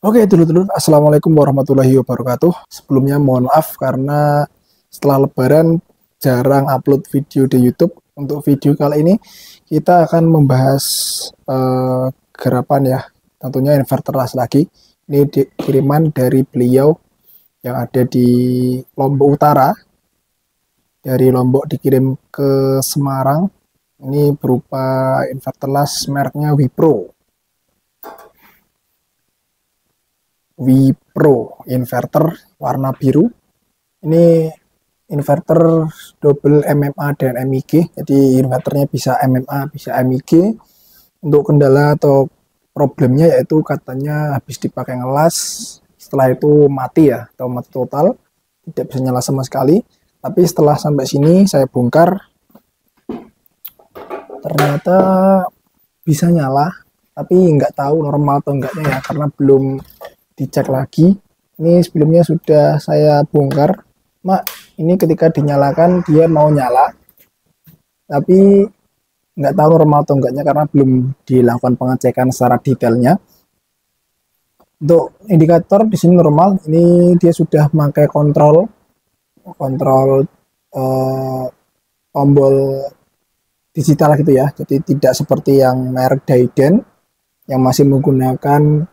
Oke, dulur-dulur, Assalamualaikum warahmatullahi wabarakatuh. Sebelumnya mohon maaf karena setelah Lebaran jarang upload video di YouTube. Untuk video kali ini kita akan membahas garapan ya, tentunya inverter las lagi. Ini kiriman dari beliau yang ada di Lombok Utara. Dari Lombok dikirim ke Semarang. Ini berupa inverter las mereknya Wipro inverter warna biru. Ini inverter double MMA dan MIG. Jadi inverternya bisa MMA, bisa MIG. Untuk kendala atau problemnya yaitu katanya habis dipakai ngelas, setelah itu mati ya, atau mati total, tidak bisa nyala sama sekali. Tapi setelah sampai sini saya bongkar, ternyata bisa nyala, tapi nggak tahu normal atau enggaknya ya, karena belum dicek lagi. Ini sebelumnya sudah saya bongkar, Mak. Ini ketika dinyalakan dia mau nyala, tapi nggak tahu normal atau enggaknya karena belum dilakukan pengecekan secara detailnya. Untuk indikator di sini normal. Ini dia sudah memakai kontrol tombol digital gitu ya. Jadi tidak seperti yang merek Daiden yang masih menggunakan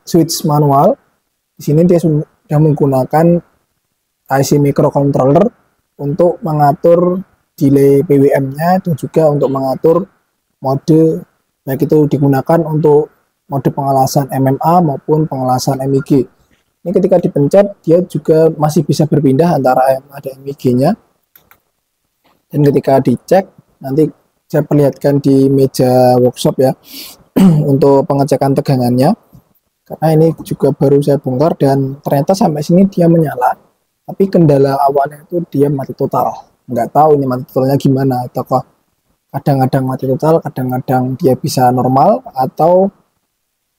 switch manual. Di sini dia sudah menggunakan IC microcontroller untuk mengatur delay PWM-nya dan juga untuk mengatur mode, baik itu digunakan untuk mode pengelasan MMA maupun pengelasan MIG. Ini ketika dipencet dia juga masih bisa berpindah antara MMA dan MIG-nya. Dan ketika dicek nanti saya perlihatkan di meja workshop ya untuk pengecekan tegangannya. Karena ini juga baru saya bongkar dan ternyata sampai sini dia menyala. Tapi kendala awalnya itu dia mati total. Nggak tahu ini mati totalnya gimana. Ataukah kadang-kadang mati total, kadang-kadang dia bisa normal, atau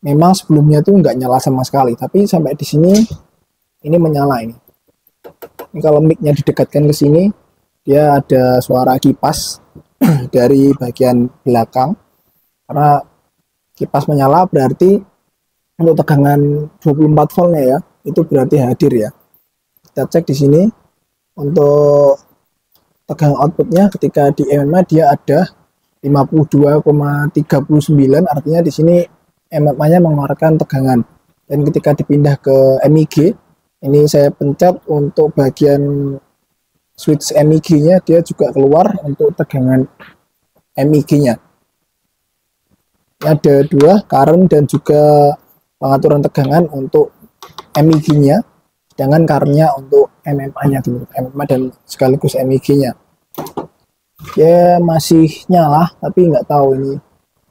memang sebelumnya itu nggak nyala sama sekali. Tapi sampai di sini ini menyala ini. Ini kalau mic-nya didekatkan ke sini, dia ada suara kipas dari bagian belakang. Karena kipas menyala berarti untuk tegangan 24 voltnya ya, itu berarti hadir ya. Kita cek di sini untuk tegangan outputnya ketika di MMA dia ada 52,39, artinya di sini MMA-nya mengeluarkan tegangan. Dan ketika dipindah ke MIG, ini saya pencet untuk bagian switch MIG-nya, dia juga keluar untuk tegangan MIG-nya. Ada dua, current dan juga pengaturan tegangan untuk MIG-nya, sedangkan current-nya untuk MMA-nya dulu, MMA dan sekaligus MIG-nya. Dia masih nyala, tapi nggak tahu ini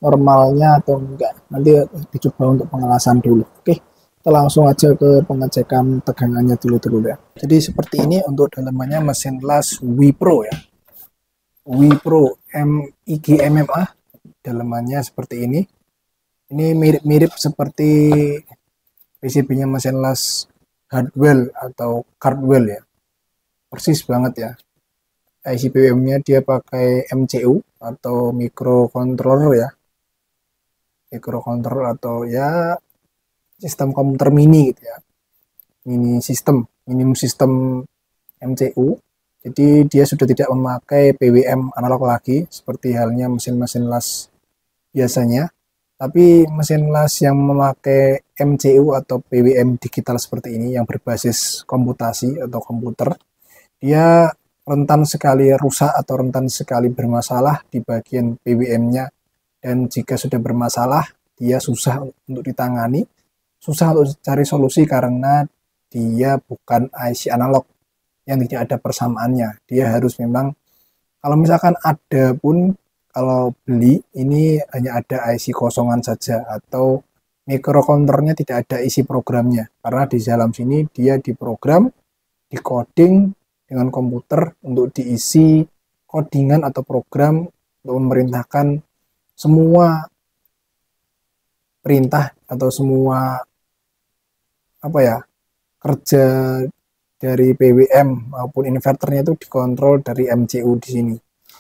normalnya atau enggak. Nanti dicoba untuk pengelasan dulu. Oke, kita langsung aja ke pengecekan tegangannya dulu ya. Jadi seperti ini untuk dalamannya mesin las Wipro ya. Wipro MIG MMA, dalamannya seperti ini. Ini mirip-mirip seperti PCB-nya mesin las Hardwell atau Cardwell ya. Persis banget ya. IC PWM-nya dia pakai MCU atau microcontroller ya. Microcontroller atau ya sistem komputer mini gitu ya. Minimum sistem MCU. Jadi dia sudah tidak memakai PWM analog lagi seperti halnya mesin-mesin las biasanya. Tapi mesin las yang memakai MCU atau PWM digital seperti ini yang berbasis komputasi atau komputer, dia rentan sekali rusak atau rentan sekali bermasalah di bagian PWM-nya. Dan jika sudah bermasalah, dia susah untuk ditangani, susah untuk cari solusi karena dia bukan IC analog yang tidak ada persamaannya. Dia harus memang, kalau misalkan ada pun, kalau beli ini hanya ada IC kosongan saja atau microcontrollernya tidak ada isi programnya, karena di dalam sini dia diprogram, dicoding dengan komputer untuk diisi codingan atau program untuk memerintahkan semua perintah atau semua kerja dari PWM maupun inverternya itu dikontrol dari MCU di sini.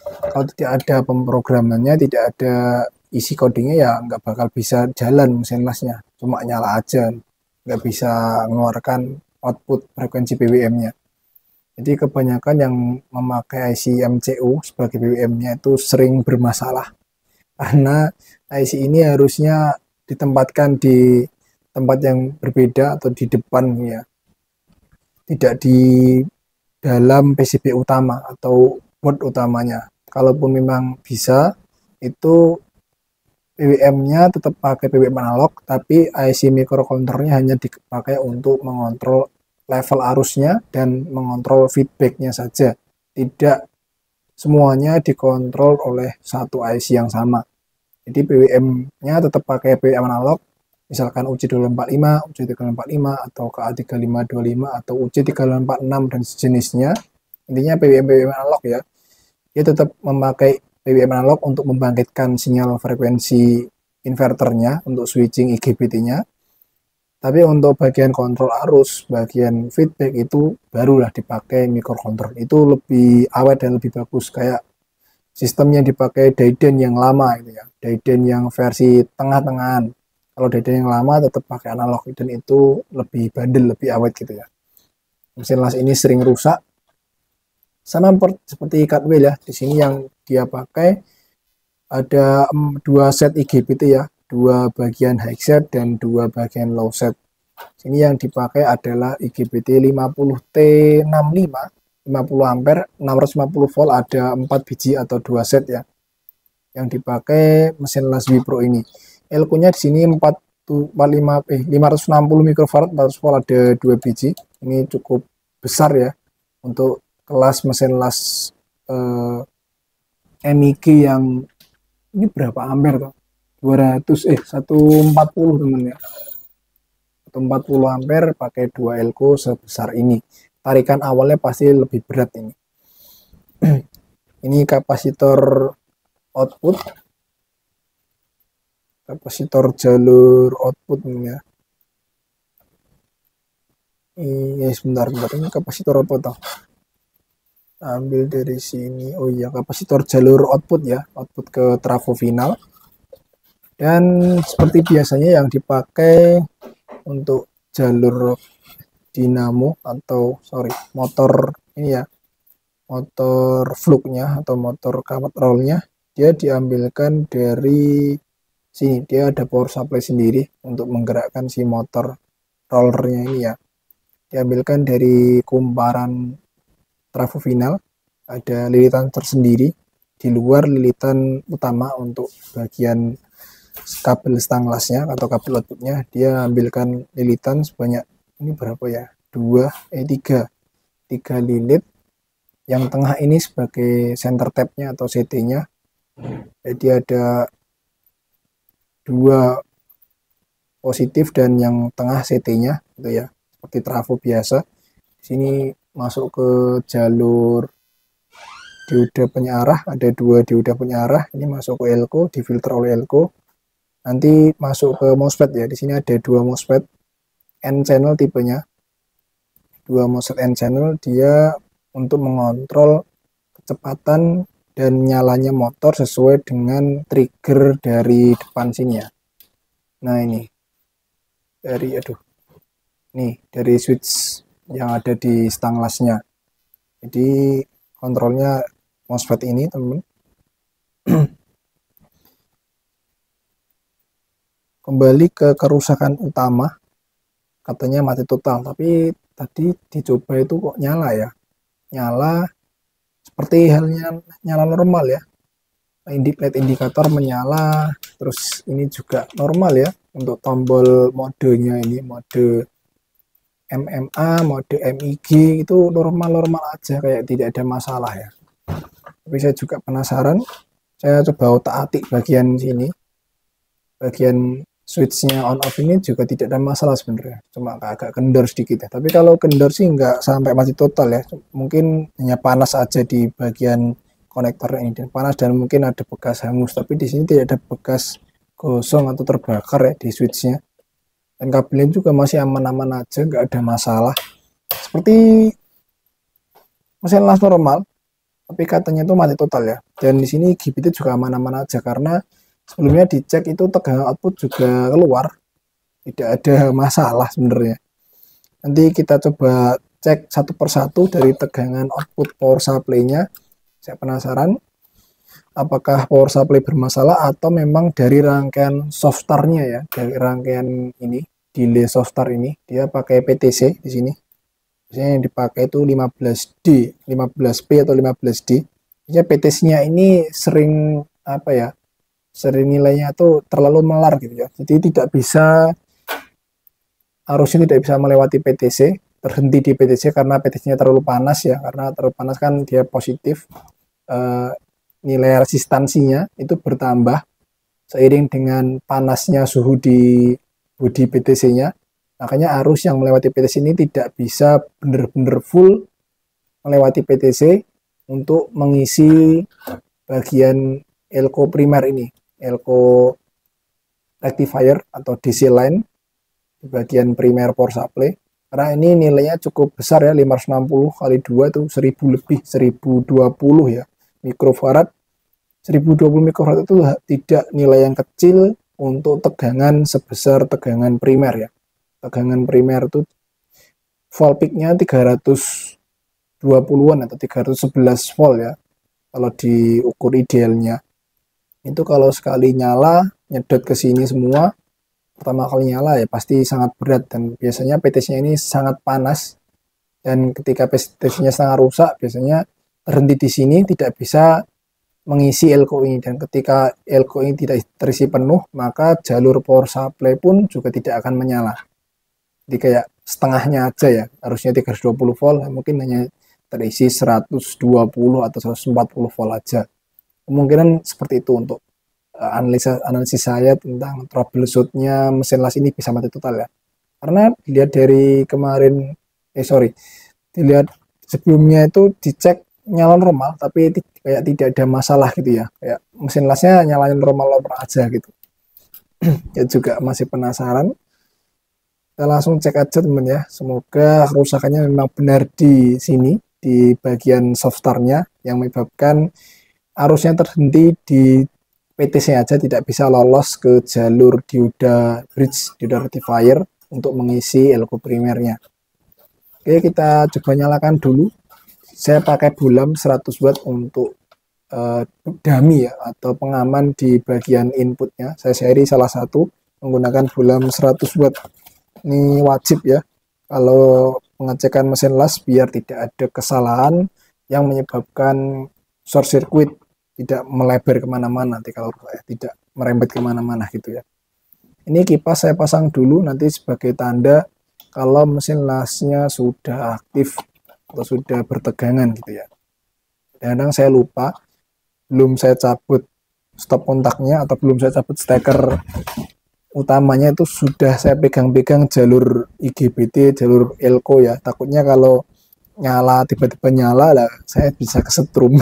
Kalau tidak ada pemrogramannya, tidak ada isi codingnya ya nggak bakal bisa jalan mesin lasnya, cuma nyala aja, nggak bisa mengeluarkan output frekuensi PWM-nya. Jadi kebanyakan yang memakai IC MCU sebagai PWM-nya itu sering bermasalah karena IC ini harusnya ditempatkan di tempat yang berbeda atau di depan ya, tidak di dalam PCB utama atau board utamanya. Kalaupun memang bisa, itu PWM-nya tetap pakai PWM analog, tapi IC microcontroller-nya hanya dipakai untuk mengontrol level arusnya dan mengontrol feedback-nya saja. Tidak semuanya dikontrol oleh satu IC yang sama. Jadi PWM-nya tetap pakai PWM analog, misalkan UC245, UC345, atau KA3525, atau UC3046 dan sejenisnya. Intinya PWM analog ya. Dia tetap memakai PWM analog untuk membangkitkan sinyal frekuensi inverternya untuk switching IGBT-nya. Tapi untuk bagian kontrol arus, bagian feedback itu barulah dipakai microcontroller. Itu lebih awet dan lebih bagus, kayak sistemnya dipakai Dayden yang lama itu ya. Dayden yang versi tengah-tengahan. Kalau Dayden yang lama tetap pakai analog dan itu lebih bandel, lebih awet gitu ya. Mesin las ini sering rusak. Sama seperti Cutwheel ya. Di sini yang dia pakai ada 2 set IGBT ya, 2 bagian high set dan 2 bagian low set. Sini yang dipakai adalah IGBT 50T65, 50 ampere, 650 volt, ada 4 biji atau 2 set ya. Yang dipakai mesin las Wipro ini. Elko-nya di sini 560 mikrofarad, 400 volt, ada 2 biji. Ini cukup besar ya untuk kelas mesin las MIG yang ini berapa ampere tuh? 140 teman ya. 140 ampere pakai 2 elko sebesar ini. Tarikan awalnya pasti lebih berat ini. Ini kapasitor output. Kapasitor jalur output ya. Ini sebentar. Ini kapasitor apa toh? Ambil dari sini. Oh iya, kapasitor jalur output ya, output ke trafo final. Dan seperti biasanya yang dipakai untuk jalur dinamo atau motor ini ya, motor fluknya atau motor kawat rollnya, dia diambilkan dari sini. Dia ada power supply sendiri untuk menggerakkan si motor rollernya ini ya. Diambilkan dari kumparan trafo final, ada lilitan tersendiri di luar lilitan utama untuk bagian kabel stang lasnya atau kabel outputnya. Dia ambilkan lilitan sebanyak ini berapa ya, 3 lilit. Yang tengah ini sebagai center tab-nya atau CT-nya. Jadi ada 2 positif dan yang tengah CT-nya gitu ya, seperti trafo biasa. Di sini masuk ke jalur dioda penyiarah, ada 2 dioda penyiarah. Ini masuk ke elko, difilter oleh elko. Nanti masuk ke MOSFET ya. Di sini ada 2 MOSFET N channel tipenya. 2 MOSFET N channel, dia untuk mengontrol kecepatan dan nyalanya motor sesuai dengan trigger dari depan sini ya. Nah ini dari switch yang ada di stang lasnya. Jadi kontrolnya MOSFET ini teman. Kembali ke kerusakan utama, katanya mati total, tapi tadi dicoba itu kok nyala ya, nyala seperti halnya nyala normal ya. LED indikator menyala, terus ini juga normal ya. Untuk tombol modenya ini, mode MMA, mode MIG itu normal-normal aja, kayak tidak ada masalah ya. Tapi saya juga penasaran, saya coba otak-atik bagian sini, bagian switchnya on off ini juga tidak ada masalah sebenarnya, cuma agak kendor sedikit ya. Tapi kalau kendor sih nggak sampai mati total ya, mungkin hanya panas aja di bagian konektor ini, dan panas dan mungkin ada bekas hangus. Tapi di sini tidak ada bekas gosong atau terbakar ya di switchnya. Dan kabelnya juga masih aman-aman aja, nggak ada masalah. Seperti mesin las normal, tapi katanya itu mati total ya. Dan di sini IGBT juga aman-aman aja karena Sebelumnya dicek itu tegangan output juga keluar, tidak ada masalah sebenarnya. Nanti kita coba cek satu persatu dari tegangan output power supply-nya. Saya penasaran apakah power supply bermasalah atau memang dari rangkaian softarnya ya, dari rangkaian ini, delay softar ini, dia pakai PTC di sini. Biasanya yang dipakai itu 15D, 15P atau 15D. Biasanya PTC-nya ini sering apa ya? Sering nilainya tuh terlalu melar gitu ya. Jadi tidak bisa, harusnya tidak bisa melewati PTC, terhenti di PTC karena PTC-nya terlalu panas ya, karena terlalu panas kan dia positif. Nilai resistansinya itu bertambah seiring dengan panasnya suhu di bodi PTC-nya. Makanya arus yang melewati PTC ini tidak bisa benar-benar full melewati PTC untuk mengisi bagian elko primer ini, elko rectifier atau DC line di bagian primer power supply. Karena ini nilainya cukup besar ya, 560 kali 2 itu 1000 lebih, 1020 ya mikrofarad. 1020 mikrofarad itu tidak nilai yang kecil untuk tegangan sebesar tegangan primer ya. Tegangan primer itu volt peak-nya 320-an atau 311 volt ya. Kalau diukur idealnya. Itu kalau sekali nyala, nyedot ke sini semua, pertama kali nyala ya pasti sangat berat, dan biasanya PTC-nya ini sangat panas. Dan ketika PTC-nya sangat rusak, biasanya terhenti di sini, tidak bisa mengisi elko ini, dan ketika elko ini tidak terisi penuh, maka jalur power supply pun juga tidak akan menyala. Jadi kayak setengahnya aja ya, harusnya 320 volt, mungkin hanya terisi 120 atau 140 volt aja. Kemungkinan seperti itu untuk analisis saya tentang troubleshootnya mesin las ini bisa mati total ya. Karena dilihat dari kemarin, dilihat sebelumnya itu dicek nyala normal, tapi kayak tidak ada masalah gitu ya, kayak mesin lasnya nyalain normal aja gitu. Ya juga masih penasaran, kita langsung cek aja temen ya. Semoga kerusakannya memang benar di sini, di bagian softarnya, yang menyebabkan arusnya terhenti di PTC aja, tidak bisa lolos ke jalur dioda bridge, dioda rectifier untuk mengisi elko primernya. Oke, kita coba nyalakan dulu. Saya pakai bulam 100 watt untuk dummy ya, atau pengaman di bagian inputnya. Saya seri salah satu menggunakan bulam 100 watt. Ini wajib ya kalau pengecekan mesin las, biar tidak ada kesalahan yang menyebabkan short circuit, tidak melebar kemana-mana nanti kalau tidak merembet kemana-mana gitu ya. Ini kipas saya pasang dulu nanti sebagai tanda kalau mesin lasnya sudah aktif atau sudah bertegangan gitu ya. Kadang saya lupa, belum saya cabut stop kontaknya atau belum saya cabut steker utamanya, itu sudah saya pegang-pegang jalur IGBT, jalur elko ya. Takutnya kalau nyala, tiba-tiba nyala lah, saya bisa kesetrum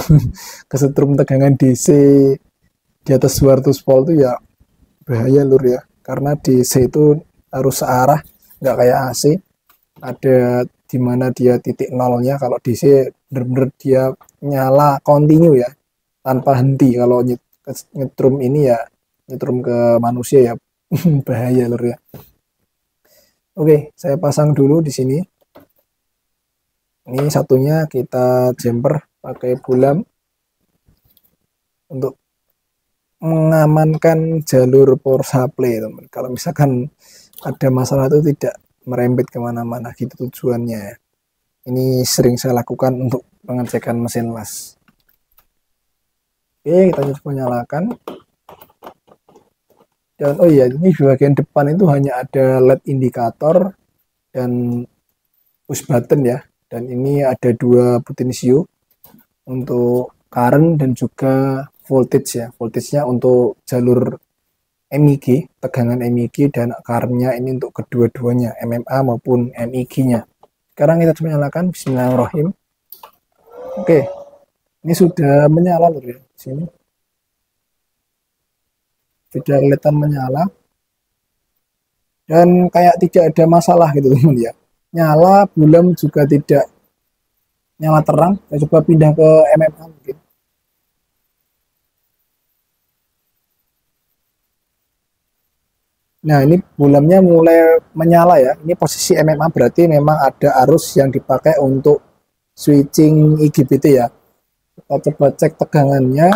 kesetrum tegangan DC di atas 200 volt itu ya bahaya lur ya. Karena DC itu harus searah, nggak kayak AC, ada dimana dia titik nolnya. Kalau DC bener-bener dia nyala continue ya, tanpa henti. Kalau nyetrum ini ya, nyetrum ke manusia ya bahaya lur ya. Oke, saya pasang dulu di sini. Ini satunya kita jumper pakai bulam untuk mengamankan jalur power supply teman. Kalau misalkan ada masalah itu tidak merembet kemana-mana gitu tujuannya ya. Ini sering saya lakukan untuk pengecekan mesin las. Oke, kita coba nyalakan. Dan oh iya, ini di bagian depan itu hanya ada LED indikator dan push button ya. Dan ini ada 2 potensio untuk current dan juga voltage ya. Voltage-nya untuk jalur MIG, tegangan MIG, dan current-nya ini untuk kedua-duanya, MMA maupun MIG-nya. Sekarang kita coba nyalakan. Bismillahirrahmanirrahim. Oke, ini sudah menyala loh ya. Sini sudah kelihatan menyala dan kayak tidak ada masalah gitu teman ya. Nyala, bulam juga tidak nyala terang. Saya coba pindah ke MMA mungkin. Nah, ini bulamnya mulai menyala ya. Ini posisi MMA, berarti memang ada arus yang dipakai untuk switching IGBT ya. Kita coba cek tegangannya.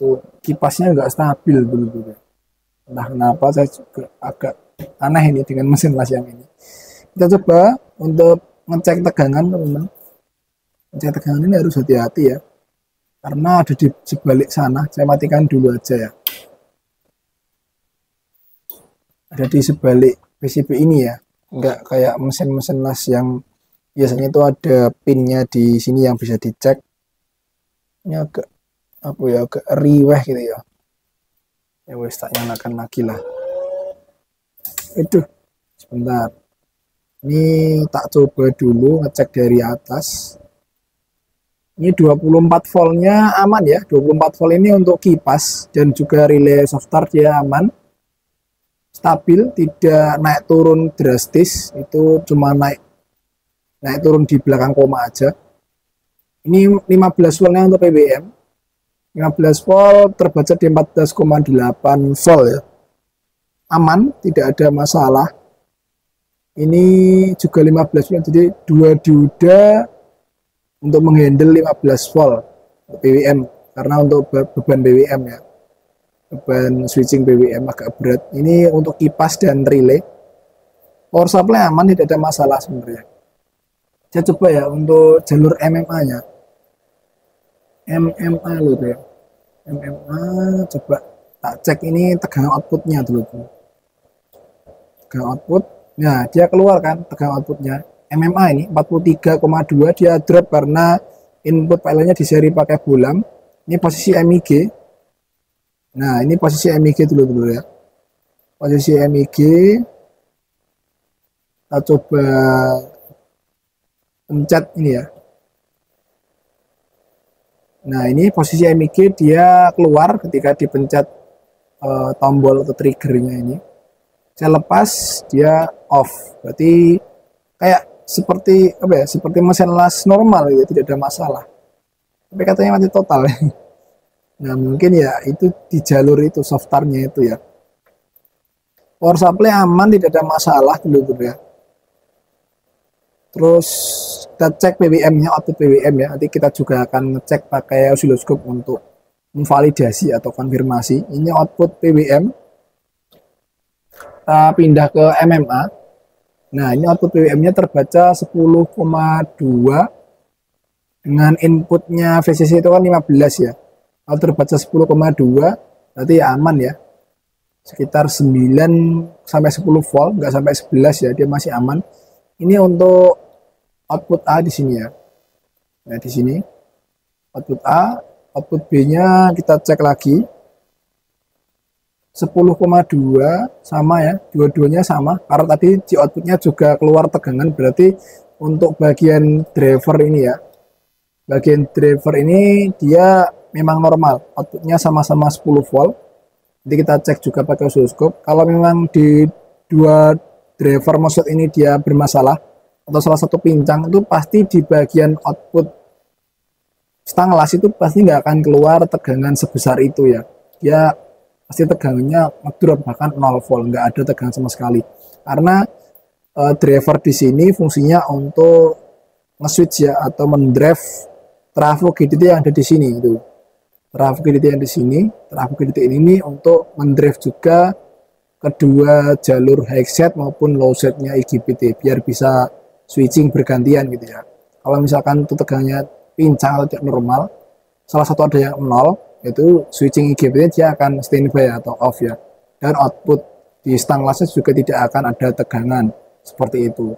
Tuh, kipasnya nggak stabil dulu. Entah kenapa saya juga agak aneh ini dengan mesin las yang ini. Kita coba untuk ngecek tegangan, teman-teman. Ngecek tegangan ini harus hati-hati ya. Karena ada di sebalik sana. Saya matikan dulu aja ya. Ada di sebalik PCB ini ya, nggak kayak mesin-mesin las yang biasanya itu ada pinnya di sini yang bisa dicek. Ini agak apa ya, agak riweh gitu ya. Ya wes, tak nyalakan lagi lah. Itu sebentar, ini tak coba dulu ngecek dari atas. Ini 24 voltnya aman ya. 24 volt ini untuk kipas dan juga relay soft start dia aman, stabil, tidak naik turun drastis, itu cuma naik turun di belakang koma aja. Ini 15 voltnya untuk PWM, 15 volt terbaca di 14,8 volt ya, aman, tidak ada masalah. Ini juga 15 volt, jadi dua dioda untuk menghandle 15 volt PWM, karena untuk beban PWM ya, beban switching BWM agak berat. Ini untuk kipas dan relay. Power supply aman, tidak ada masalah sebenarnya. Saya coba ya untuk jalur MMA-nya. MMA loh ya. MMA coba tak cek ini tegangan outputnya dulu. Tegangan output. Nah, dia keluar kan tegangan outputnya. MMA ini 43,2, dia drop karena input filenya di seri pakai bulam. Ini posisi MIG. Nah, ini posisi MIG dulu ya. Posisi MIG. Kita coba pencet ini ya. Nah, ini posisi MIG dia keluar ketika dipencet tombol atau triggernya ini. Saya lepas, dia off. Berarti kayak seperti apa ya? Seperti mesin las normal ya, tidak ada masalah. Tapi katanya mati total. Nah, mungkin ya itu di jalur itu softwarenya itu ya. Power supply aman, tidak ada masalah dulu ya. Terus kita cek PWM-nya, output PWM ya. Nanti kita juga akan ngecek pakai oscilloscope untuk memvalidasi atau konfirmasi. Ini output PWM. Kita pindah ke MMA. Nah, ini output PWM-nya terbaca 10,2 dengan inputnya VCC itu kan 15 ya. Kalau terbaca 10,2 berarti ya aman ya. Sekitar 9 sampai 10 volt, nggak sampai 11 ya, dia masih aman. Ini untuk output A di sini ya. Nah, di sini output A, output B-nya kita cek lagi. 10,2 sama ya, dua-duanya sama. Karena tadi di outputnya juga keluar tegangan, berarti untuk bagian driver ini ya. Bagian driver ini dia memang normal, outputnya sama-sama 10 volt. Jadi kita cek juga pakai oscilloscope. Kalau memang di dua driver MOSFET ini dia bermasalah atau salah satu pincang, itu pasti di bagian output stang las itu pasti nggak akan keluar tegangan sebesar itu ya. Dia pasti tegangannya ngedrop bahkan 0 volt, nggak ada tegangan sama sekali. Karena driver di sini fungsinya untuk nge-switch ya atau mendrive trafo GDT yang ada di sini itu. Trafo GDT yang di sini, trafo GDT ini untuk mendrive juga kedua jalur high set maupun low setnya IGBT biar bisa switching bergantian gitu ya. Kalau misalkan itu tegangannya pincang atau tidak normal, salah satu ada yang 0, itu switching IGBT dia akan standby atau off ya. Dan output di stang lasnya juga tidak akan ada tegangan seperti itu.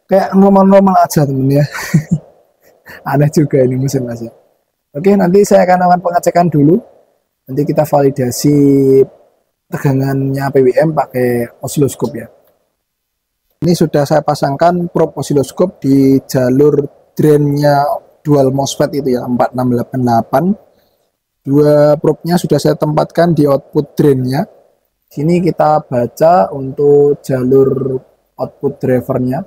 Kayak normal-normal aja temen ya. Aneh juga ini mesin lasnya. Oke, nanti saya akan melakukan pengecekan dulu. Nanti kita validasi tegangannya PWM pakai oscilloscope ya. Ini sudah saya pasangkan probe oscilloscope di jalur drainnya dual MOSFET itu ya, 4688. Dua probe-nya sudah saya tempatkan di output drainnya. Sini kita baca untuk jalur output drivernya.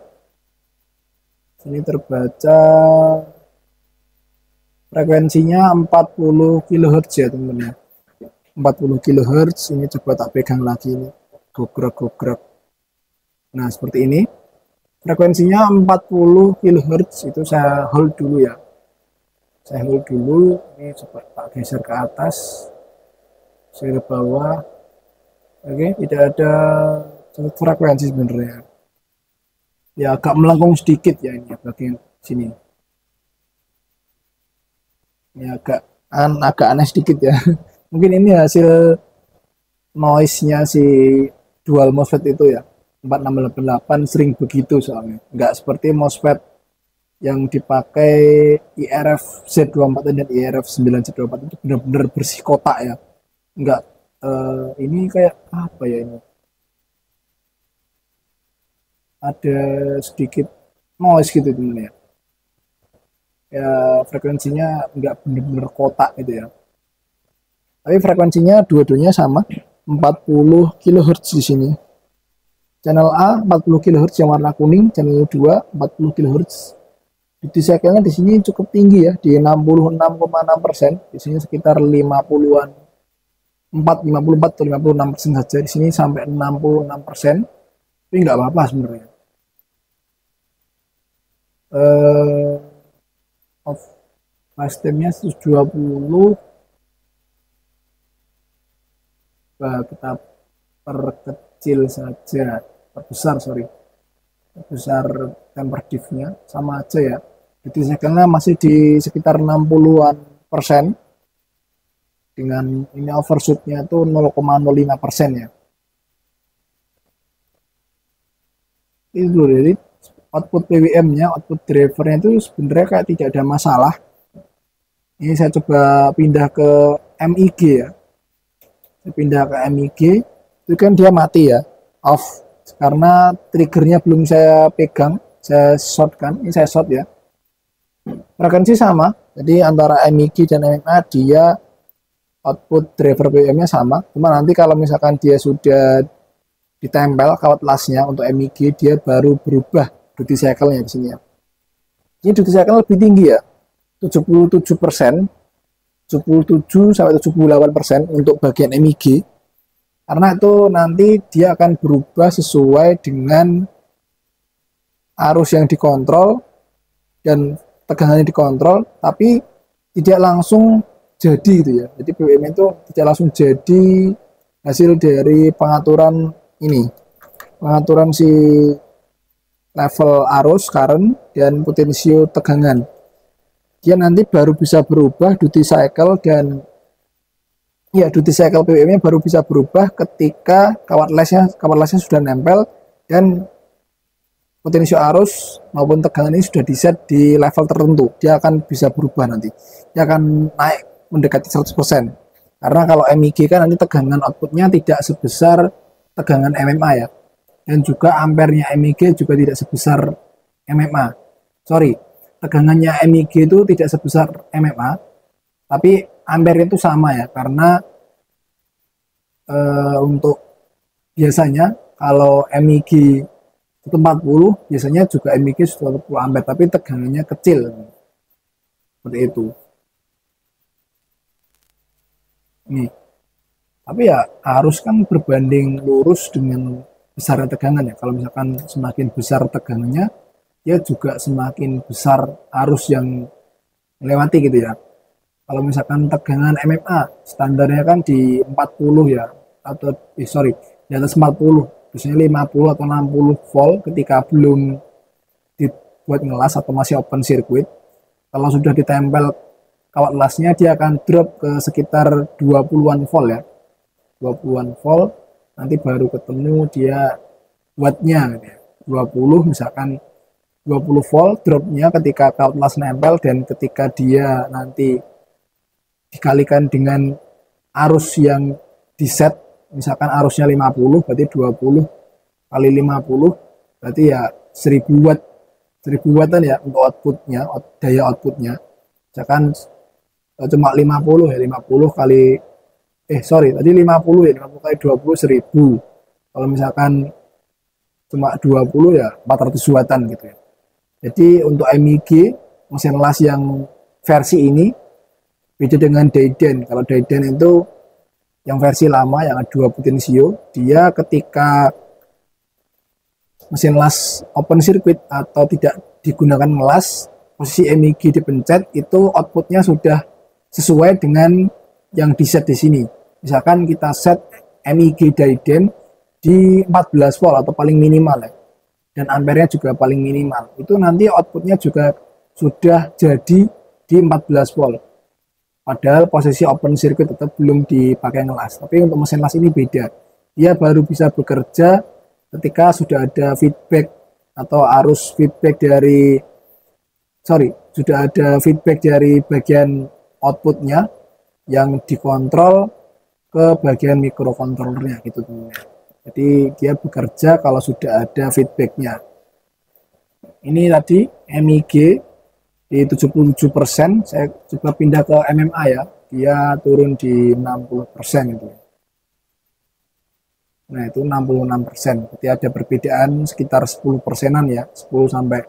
Sini terbaca frekuensinya 40 kHz ya teman-teman. 40 kHz. Ini coba tak pegang lagi ini, gogrek. Nah seperti ini, frekuensinya 40 kHz. Itu saya hold dulu ya, saya hold dulu. Ini coba tak geser ke atas, saya ke bawah. Oke, tidak ada frekuensi sebenarnya ya, agak melengkung sedikit ya ini bagian sini. Ini agak aneh sedikit ya. Mungkin ini hasil noise-nya si dual MOSFET itu ya, 4688 sering begitu soalnya. Nggak seperti MOSFET yang dipakai IRF Z24 dan IRF 9Z24 itu benar-benar bersih kotak ya. Nggak, ini kayak apa ya ini? Ada sedikit noise gitu teman ya. Ya frekuensinya nggak benar-benar kotak gitu ya. Tapi frekuensinya dua-duanya sama, 40 kHz di sini. Channel A 40 kHz yang warna kuning, channel 2 40 kHz. Duty cycle-nya di sini cukup tinggi ya, di 66,6%. Di sini sekitar 50-an. 54 atau 56% saja. Di sini sampai 66%. Tapi nggak apa-apa sebenarnya. Flash time-nya 120. Kita perkecil saja, perbesar temper diff-nya sama aja ya. Jadi cycle-nya masih di sekitar 60-an persen. Dengan ini overshoot-nya itu 0,05% ya. Itu jadi output PWM-nya, output driver-nya itu sebenarnya kayak tidak ada masalah. Ini saya coba pindah ke MIG ya. Saya pindah ke MIG, itu kan dia mati ya, off, karena triggernya belum saya pegang, saya short kan, ini saya short ya. Frekuensi sama, jadi antara MIG dan MMA dia output driver PWM-nya sama, cuma nanti kalau misalkan dia sudah ditempel kawat lasnya untuk MIG, dia baru berubah duty cycle-nya di sini ya. Ini duty cycle lebih tinggi ya, 77%, 77 sampai 78% untuk bagian MIG, karena itu nanti dia akan berubah sesuai dengan arus yang dikontrol dan tegangannya dikontrol, tapi tidak langsung jadi gitu ya. Jadi PWM itu tidak langsung jadi hasil dari pengaturan ini, pengaturan si level arus, current, dan potensio tegangan. Dia nanti baru bisa berubah duty cycle, dan ya duty cycle PWM-nya baru bisa berubah ketika kawat lesnya sudah nempel dan potensio arus maupun tegangan ini sudah diset di level tertentu. Dia akan bisa berubah nanti. Dia akan naik mendekati 100%. Karena kalau MIG kan nanti tegangan outputnya tidak sebesar tegangan MMA ya. Dan juga ampernya MIG juga tidak sebesar MMA. Sorry, tegangannya MIG itu tidak sebesar MMA, tapi ampere itu sama ya, karena untuk biasanya kalau MIG 140, biasanya juga MIG 140 ampere, tapi tegangannya kecil. Seperti itu. Nih. Tapi ya arus kan berbanding lurus dengan besar tegangan ya. Kalau misalkan semakin besar tegangannya, dia juga semakin besar arus yang melewati gitu ya. Kalau misalkan tegangan MMA standarnya kan di 40 ya, atau di atas 40, biasanya 50 atau 60 volt ketika belum dibuat ngelas atau masih open circuit. Kalau sudah ditempel kawat lasnya, dia akan drop ke sekitar 20-an volt ya, 20-an volt. Nanti baru ketemu dia wattnya gitu ya. 20 misalkan 20 volt dropnya ketika kawat las nempel, dan ketika dia nanti dikalikan dengan arus yang diset, misalkan arusnya 50, berarti 20 kali 50 berarti ya 1000 watt, 1000 wattan ya untuk outputnya, daya outputnya. Misalkan cuma 50 ya, 50 kali tadi 50 ya, 50 kali 20 1000. Kalau misalkan cuma 20 ya 400 wattan gitu ya. Jadi untuk MIG mesin las yang versi ini beda dengan Dayden. Kalau Dayden itu Yang versi lama yang ada 2 potensio, dia ketika mesin las open circuit atau tidak digunakan melas, posisi MIG dipencet, itu outputnya sudah sesuai dengan yang di set di sini. Misalkan kita set MIG Daiden di 14 volt atau paling minimal ya, dan ampernya juga paling minimal. Itu nanti outputnya juga sudah jadi di 14 volt. Padahal posisi open circuit tetap belum dipakai ngelas. Tapi untuk mesin las ini beda. Dia baru bisa bekerja ketika sudah ada feedback atau arus feedback dari sudah ada feedback dari bagian outputnya yang dikontrol ke bagian mikrokontrollernya gitu teman-teman. Jadi dia bekerja kalau sudah ada feedbacknya. Ini tadi MIG di 77%, saya coba pindah ke MMA ya, dia turun di 60% itu. Nah itu 66%, berarti ada perbedaan sekitar 10%an ya, 10 sampai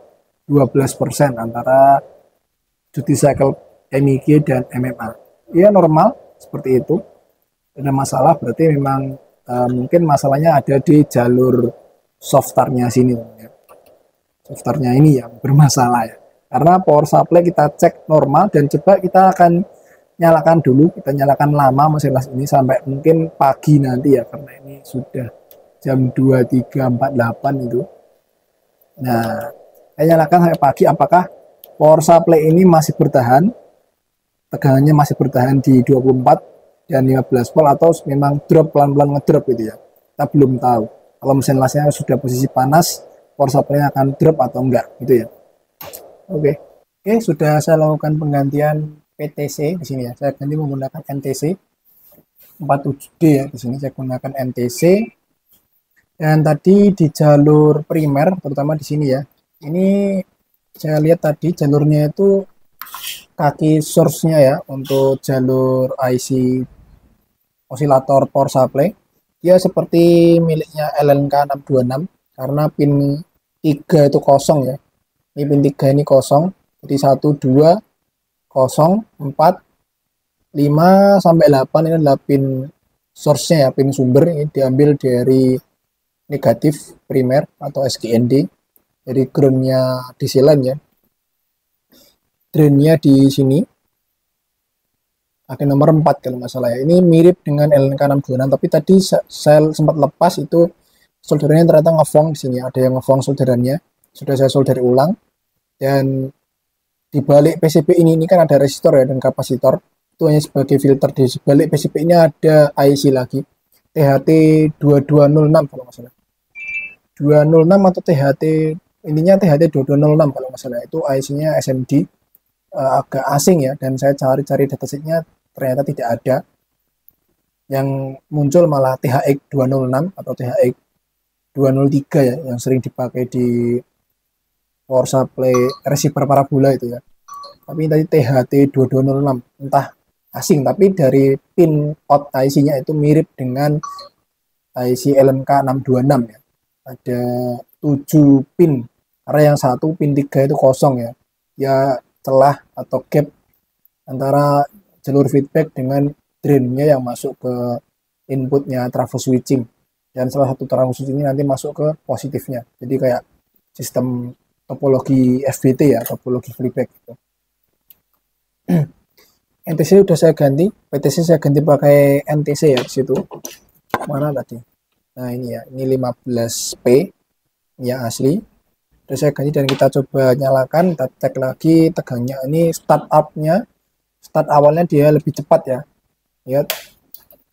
12% antara duty cycle MIG dan MMA. Ya normal seperti itu, ada masalah berarti memang mungkin masalahnya ada di jalur softarnya sini ya. Softarnya ini yang bermasalah ya. Karena power supply kita cek normal dan coba kita akan nyalakan dulu, kita nyalakan lama mesin las ini sampai mungkin pagi nanti ya, karena ini sudah jam 23.48 itu. Nah, saya nyalakan sampai pagi, apakah power supply ini masih bertahan, tegangannya masih bertahan di 24 dan 15 volt atau memang drop pelan-pelan ngedrop gitu ya. Kita belum tahu. Kalau mesin lasnya sudah posisi panas, power supply akan drop atau enggak gitu ya. Oke, sudah saya lakukan penggantian PTC di sini ya. Saya ganti menggunakan NTC 47D ya. Di sini saya gunakan NTC. Dan tadi di jalur primer, terutama di sini ya. Ini saya lihat tadi jalurnya itu kaki source-nya ya untuk jalur IC osilator power supply. Dia seperti miliknya LNK 626 karena pin 3 itu kosong ya. Ini pin 3 ini kosong, jadi 1, 2, 0, 4, 5, sampai 8 ini adalah pin source-nya ya, pin sumber. Ini diambil dari negatif primer atau SGND, dari ground-nya DC line ya. Drain-nya di sini, pakai nomor 4 kalau nggak salah ya. Ini mirip dengan LNK626, tapi tadi saya sempat lepas itu solderannya ternyata ngefong di sini. Ada yang ngefong solderannya. Sudah saya solder ulang, dan di balik PCB ini kan ada resistor ya dan kapasitor, itu hanya sebagai filter. Di balik PCB ini ada IC lagi, THT 2206 kalau nggak salah, 206 atau THT, intinya THT 2206 kalau nggak salah. Itu IC-nya SMD, agak asing ya, dan saya cari-cari datasheetnya ternyata tidak ada. Yang muncul malah THX 206 atau THX 203 ya, yang sering dipakai di power supply receiver parabola itu ya. Tapi tadi THT 2206 entah asing, tapi dari pin out IC-nya itu mirip dengan IC LNK 626 ya. Ada 7 pin, karena yang satu pin 3 itu kosong ya. Ya celah atau gap antara jalur feedback dengan drain-nya yang masuk ke inputnya trafo switching. Dan salah satu trafo switching ini nanti masuk ke positifnya. Jadi kayak sistem topologi FBT ya, topologi feedback gitu. NTC udah saya ganti, PTC saya ganti pakai NTC ya di situ. Mana tadi? Nah ini ya, ini 15P yang asli. Udah saya ganti dan kita coba nyalakan, kita cek lagi tegangnya. Ini start awalnya dia lebih cepat ya. Lihat.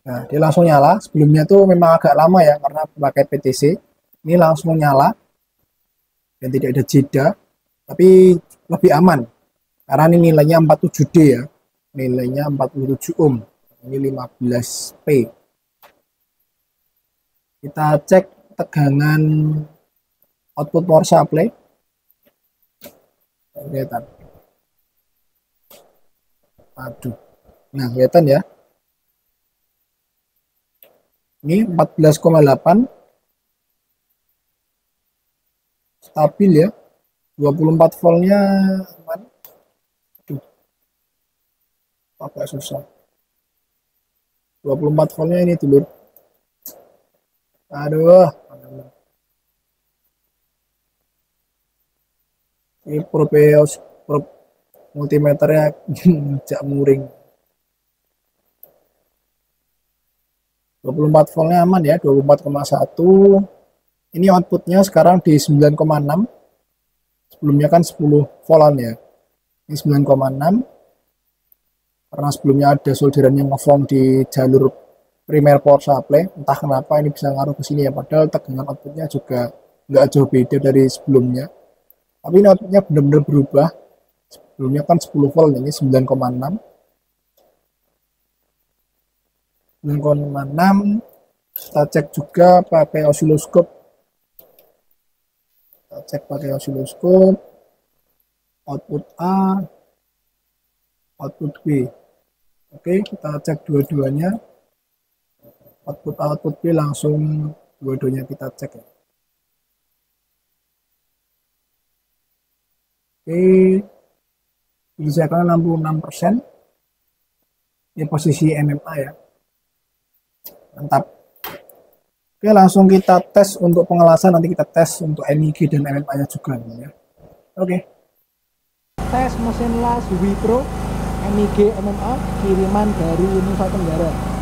Nah, dia langsung nyala. Sebelumnya tuh memang agak lama ya karena pakai PTC. Ini langsung nyala dan tidak ada jeda, tapi lebih aman karena ini nilainya 47D ya, nilainya 47 ohm. Ini 15P. Kita cek tegangan output power supply. Kelihatan. Aduh. Nah, kelihatan ya. Ini 14,8. Stabil ya. 24 voltnya aman. Aduh. Agak susah. 24 voltnya ini dulu. Aduh, ini probe multimeternya jak muring. 24 voltnya aman ya, 24,1. Ini outputnya sekarang di 9,6. Sebelumnya kan 10 voltan ya. Ini 9,6. Karena sebelumnya ada solderan yang ngeform di jalur primer power supply. Entah kenapa ini bisa ngaruh ke sini ya. Padahal tegangan outputnya juga nggak jauh beda dari sebelumnya. Tapi ini outputnya benar-benar berubah. Sebelumnya kan 10 volt, ini 9,6. 9,6. Kita cek juga pakai osiloskop. Kita cek pakai osiloskop. Output A, output B. Oke, kita cek dua-duanya. Output A, output B langsung dua-duanya kita cek ya. Oke, diselesaikan 66%. Ini posisi MMA ya. Mantap. Oke, langsung kita tes untuk pengelasan, nanti kita tes untuk MIG dan MMA-nya juga ya. Oke. Tes mesin las Wipro MIG MMA kiriman dari Nusa Tenggara.